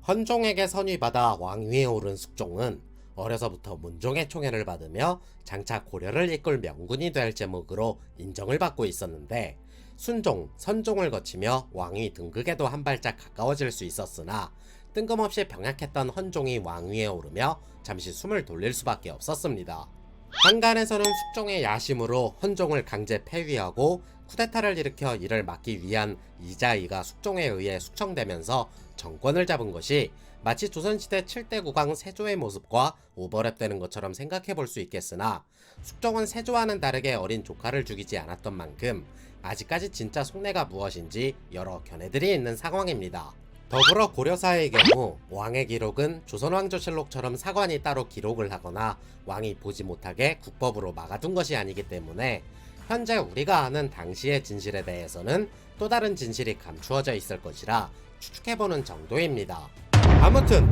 헌종에게 선위받아 왕위에 오른 숙종은 어려서부터 문종의 총애를 받으며 장차 고려를 이끌 명군이 될 제목으로 인정을 받고 있었는데, 순종, 선종을 거치며 왕위 등극에도 한 발짝 가까워질 수 있었으나 뜬금없이 병약했던 헌종이 왕위에 오르며 잠시 숨을 돌릴 수밖에 없었습니다. 한간에서는 숙종의 야심으로 헌종을 강제 폐위하고 쿠데타를 일으켜 이를 막기 위한 이자이가 숙종에 의해 숙청되면서 정권을 잡은 것이 마치 조선시대 7대 국왕 세조의 모습과 오버랩되는 것처럼 생각해볼 수 있겠으나, 숙종은 세조와는 다르게 어린 조카를 죽이지 않았던 만큼 아직까지 진짜 속내가 무엇인지 여러 견해들이 있는 상황입니다. 더불어 고려사의 경우 왕의 기록은 조선왕조실록처럼 사관이 따로 기록을 하거나 왕이 보지 못하게 국법으로 막아둔 것이 아니기 때문에 현재 우리가 아는 당시의 진실에 대해서는 또 다른 진실이 감추어져 있을 것이라 추측해보는 정도입니다. 아무튼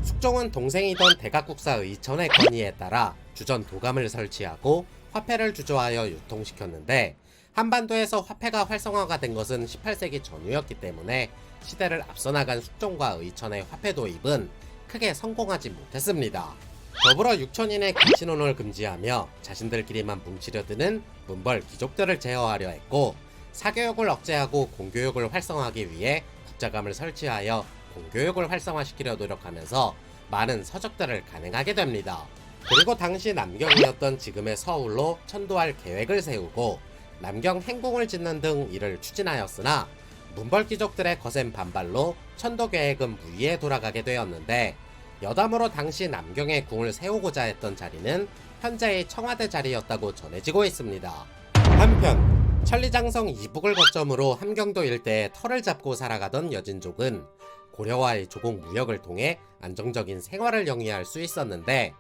숙종은 동생이던 대각국사 의천의 건의에 따라 주전 도감을 설치하고 화폐를 주조하여 유통시켰는데, 한반도에서 화폐가 활성화가 된 것은 18세기 전후였기 때문에 시대를 앞서 나간 숙종과 의천의 화폐 도입은 크게 성공하지 못했습니다. 더불어 육촌인의 김신혼을 금지하며 자신들끼리만 뭉치려 드는 문벌 귀족들을 제어하려 했고, 사교육을 억제하고 공교육을 활성화하기 위해 국자감을 설치하여 공교육을 활성화시키려 노력하면서 많은 서적들을 간행하게 됩니다. 그리고 당시 남경이었던 지금의 서울로 천도할 계획을 세우고 남경 행궁을 짓는 등 일을 추진하였으나, 문벌귀족들의 거센 반발로 천도 계획은 무의에 돌아가게 되었는데, 여담으로 당시 남경에 궁을 세우고자 했던 자리는 현재의 청와대 자리였다고 전해지고 있습니다. 한편 천리장성 이북을 거점으로 함경도 일대에 터를 잡고 살아가던 여진족은 고려와의 조공 무역을 통해 안정적인 생활을 영위할 수 있었는데,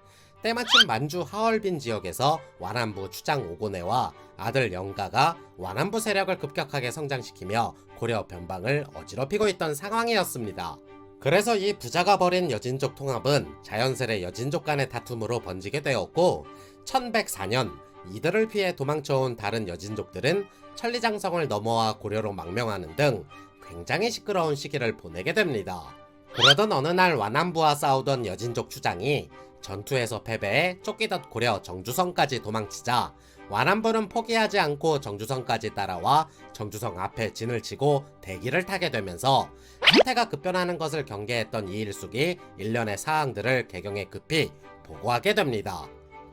때마침 만주 하얼빈 지역에서 완안부 추장 오고내와 아들 영가가 완안부 세력을 급격하게 성장시키며 고려 변방을 어지럽히고 있던 상황이었습니다. 그래서 이 부자가 벌인 여진족 통합은 자연스레 여진족 간의 다툼으로 번지게 되었고, 1104년 이들을 피해 도망쳐온 다른 여진족들은 천리장성을 넘어와 고려로 망명하는 등 굉장히 시끄러운 시기를 보내게 됩니다. 그러던 어느 날 완안부와 싸우던 여진족 추장이 전투에서 패배해 쫓기던 고려 정주성까지 도망치자, 완안부는 포기하지 않고 정주성까지 따라와 정주성 앞에 진을 치고 대기를 타게 되면서 사태가 급변하는 것을 경계했던 이일숙이 일련의 사항들을 개경에 급히 보고하게 됩니다.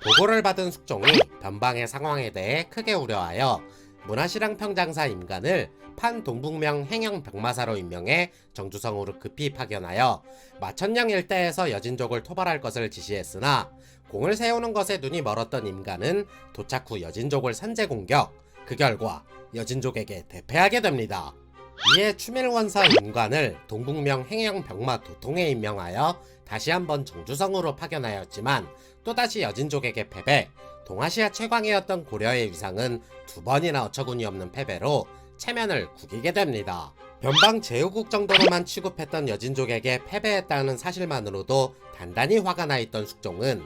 보고를 받은 숙종이 변방의 상황에 대해 크게 우려하여 문화실랑 평장사 임간을 판동북명 행영병마사로 임명해 정주성으로 급히 파견하여 마천령 일대에서 여진족을 토벌할 것을 지시했으나, 공을 세우는 것에 눈이 멀었던 임간은 도착 후 여진족을 선제 공격, 그 결과 여진족에게 대패하게 됩니다. 이에 추밀원사 임관을 동북명 행영병마 도통에 임명하여 다시 한번 정주성으로 파견하였지만 또다시 여진족에게 패배, 동아시아 최강이었던 고려의 위상은 두 번이나 어처구니 없는 패배로 체면을 구기게 됩니다. 변방 제후국 정도로만 취급했던 여진족에게 패배했다는 사실만으로도 단단히 화가 나 있던 숙종은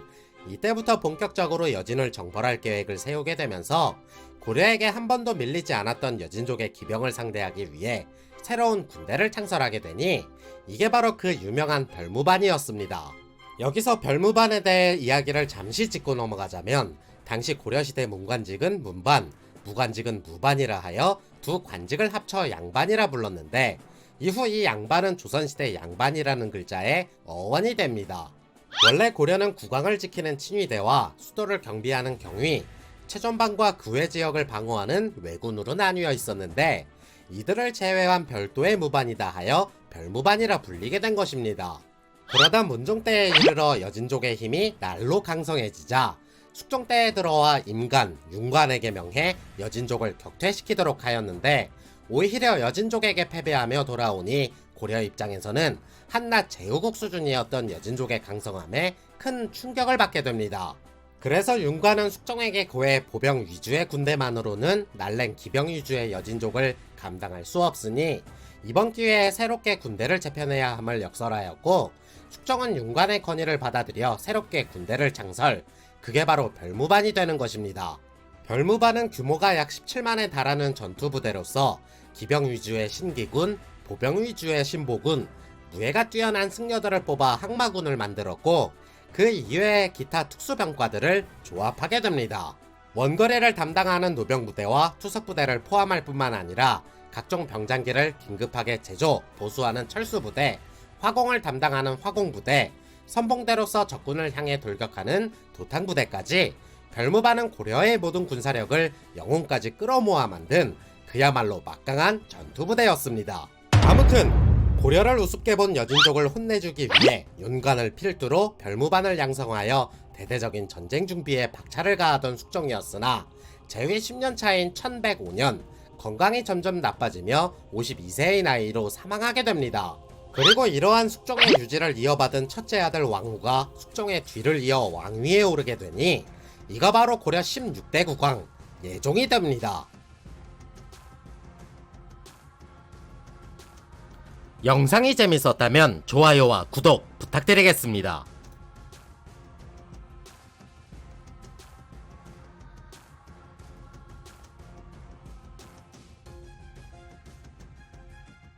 이때부터 본격적으로 여진을 정벌할 계획을 세우게 되면서, 고려에게 한 번도 밀리지 않았던 여진족의 기병을 상대하기 위해 새로운 군대를 창설하게 되니, 이게 바로 그 유명한 별무반이었습니다. 여기서 별무반에 대해 이야기를 잠시 짚고 넘어가자면, 당시 고려시대 문관직은 문반, 무관직은 무반이라 하여 두 관직을 합쳐 양반이라 불렀는데, 이후 이 양반은 조선시대 양반이라는 글자의 어원이 됩니다. 원래 고려는 국왕을 지키는 친위대와 수도를 경비하는 경위, 최전방과 그 외 지역을 방어하는 왜군으로 나뉘어 있었는데, 이들을 제외한 별도의 무반이다 하여 별무반이라 불리게 된 것입니다. 그러다 문종 때에 이르러 여진족의 힘이 날로 강성해지자 숙종 때에 들어와 임간, 윤관에게 명해 여진족을 격퇴시키도록 하였는데, 오히려 여진족에게 패배하며 돌아오니 고려 입장에서는 한낱 제후국 수준이었던 여진족의 강성함에 큰 충격을 받게 됩니다. 그래서 윤관은 숙종에게 고해 보병 위주의 군대만으로는 날랭 기병 위주의 여진족을 감당할 수 없으니 이번 기회에 새롭게 군대를 재편해야 함을 역설하였고, 숙종은 윤관의 건의를 받아들여 새롭게 군대를 창설, 그게 바로 별무반이 되는 것입니다. 별무반은 규모가 약 17만에 달하는 전투부대로서 기병 위주의 신기군, 보병 위주의 신보군, 무예가 뛰어난 승려들을 뽑아 항마군을 만들었고 그 이외의 기타 특수병과들을 조합하게 됩니다. 원거리를 담당하는 노병부대와 투석부대를 포함할 뿐만 아니라 각종 병장기를 긴급하게 제조, 보수하는 철수부대, 화공을 담당하는 화공부대, 선봉대로서 적군을 향해 돌격하는 도탕부대까지 별무반은 고려의 모든 군사력을 영혼까지 끌어모아 만든 그야말로 막강한 전투부대였습니다. 아무튼 고려를 우습게 본 여진족을 혼내주기 위해 윤관을 필두로 별무반을 양성하여 대대적인 전쟁 준비에 박차를 가하던 숙종이었으나 재위 10년 차인 1105년 건강이 점점 나빠지며 52세의 나이로 사망하게 됩니다. 그리고 이러한 숙종의 유지를 이어받은 첫째 아들 왕후가 숙종의 뒤를 이어 왕위에 오르게 되니 이가 바로 고려 16대 국왕 예종이 됩니다. 영상이 재밌었다면 좋아요와 구독 부탁드리겠습니다.